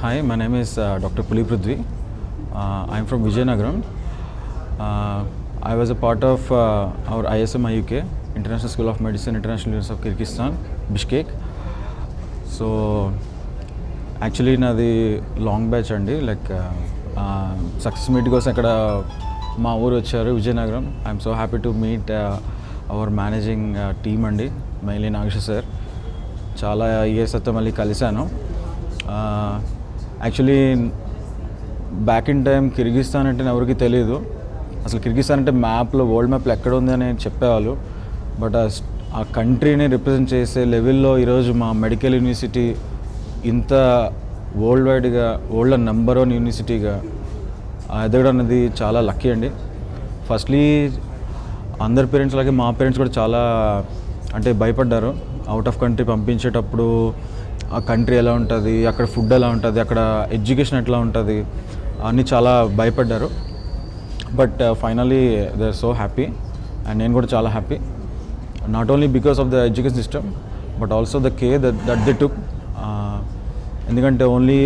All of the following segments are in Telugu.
Hi, my name is Dr. Puli Prithvi. I'm from Vijayanagaram. I was a part of our ISM IUK, International School of Medicine, International University of Kyrgyzstan, Bishkek. So, actually, naadi long batch andi, like success meet కోసం ఇక్కడ మా ఊరు వచ్చారు Vizianagaram. I'm so happy to meet our managing team అండి, మైన్లీ నాగేశ్వర్ సార్. చాలా ఇయర్స్ అయితే మళ్ళీ కలిశాను. Actually back in time Kyrgyzstan అంటే ఎవరికి తెలియదు. అసలు కిర్గిస్తాన్ అంటే మ్యాప్లో, వరల్డ్ మ్యాప్లో ఎక్కడ ఉంది అని చెప్పేవాళ్ళు. బట్ ఆ కంట్రీని రిప్రజెంట్ చేసే లెవెల్లో ఈరోజు మా మెడికల్ యూనివర్సిటీ ఇంత వరల్డ్ వైడ్గా, వరల్డ్ నెంబర్ 1 యూనివర్సిటీగా ఎదగడం అనేది చాలా లక్కీ అండి. ఫస్ట్లీ అందరి పేరెంట్స్ లాగే మా పేరెంట్స్ కూడా చాలా అంటే భయపడ్డారు. అవుట్ ఆఫ్ కంట్రీ పంపించేటప్పుడు ఆ కంట్రీ ఎలా ఉంటుంది, అక్కడ ఫుడ్ ఎలా ఉంటుంది, అక్కడ ఎడ్యుకేషన్ ఎట్లా ఉంటుంది అన్నీ చాలా భయపడ్డారు. But finally they are so happy and నేను కూడా చాలా happy. Not only because of the education system but also the care that they took. ఎందుకంటే ఓన్లీ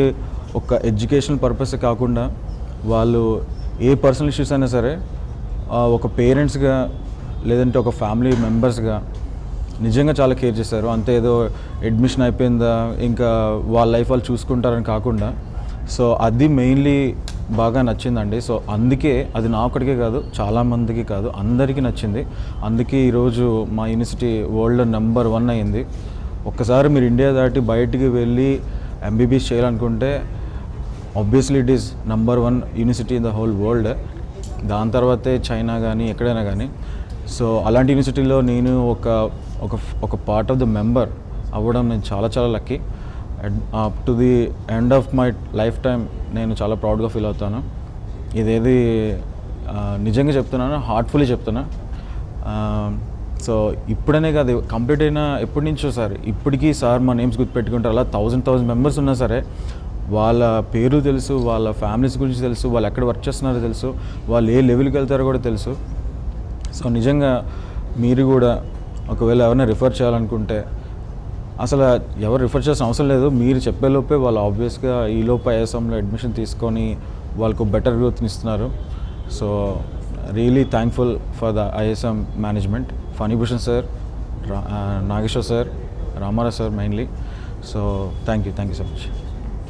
ఒక ఎడ్యుకేషనల్ పర్పస్ కాకుండా వాళ్ళు ఏ పర్సనల్ ఇష్యూస్ అయినా సరే ఒక పేరెంట్స్గా లేదంటే ఒక ఫ్యామిలీ మెంబర్స్గా నిజంగా చాలా కేర్ చేశారు. అంతే ఏదో అడ్మిషన్ అయిపోయిందా ఇంకా వాళ్ళ లైఫ్ వాళ్ళు చూసుకుంటారని కాకుండా, సో అది మెయిన్లీ బాగా నచ్చిందండి. సో అందుకే అది నా ఒక్కడికే కాదు, చాలామందికి కాదు, అందరికీ నచ్చింది. అందుకే ఈరోజు మా యూనివర్సిటీ వరల్డ్ నెంబర్ 1 అయింది. ఒక్కసారి మీరు ఇండియా దాటి బయటికి వెళ్ళి ఎంబీబీఎస్ చేయాలనుకుంటే obviously it is number 1 university in the whole world. దాని తర్వాతే చైనా కానీ ఎక్కడైనా కానీ. సో అలాంటి యూనివర్సిటీలో నేను ఒక పార్ట్ ఆఫ్ ద మెంబర్ అవ్వడం నేను చాలా చాలా lucky. Up to the end of my life time నేను చాలా ప్రౌడ్గా ఫీల్ అవుతాను. ఇదేది నిజంగా చెప్తున్నాను, హార్ట్ఫుల్లీ చెప్తున్నా. సో ఇప్పుడనే కాదు, కంప్లీట్ అయినా ఎప్పటి నుంచో సార్, ఇప్పటికీ సార్ మా నేమ్స్ గుర్తుపెట్టుకుంటారు. అలా 1000 మెంబర్స్ ఉన్నా సరే వాళ్ళ పేరు తెలుసు, వాళ్ళ ఫ్యామిలీస్ గురించి తెలుసు, వాళ్ళు ఎక్కడ వర్క్ చేస్తున్నారో తెలుసు, వాళ్ళు ఏ లెవెల్కి వెళ్తారో కూడా తెలుసు. సో నిజంగా మీరు కూడా ఒకవేళ ఎవరైనా రిఫర్ చేయాలనుకుంటే అసలు ఎవరు రిఫర్ చేయాల్సిన అవసరం లేదు. మీరు చెప్పేలోపే వాళ్ళు ఆబ్వియస్గా ఈలోపు ఐఎస్ఎంలో అడ్మిషన్ తీసుకొని వాళ్ళకు బెటర్ గ్రోత్ని ఇస్తున్నారు. So really thankful for the ISM management, Phanibhushan sir, Nageshwar sir, Ramarao sir mainly. So thank you so much.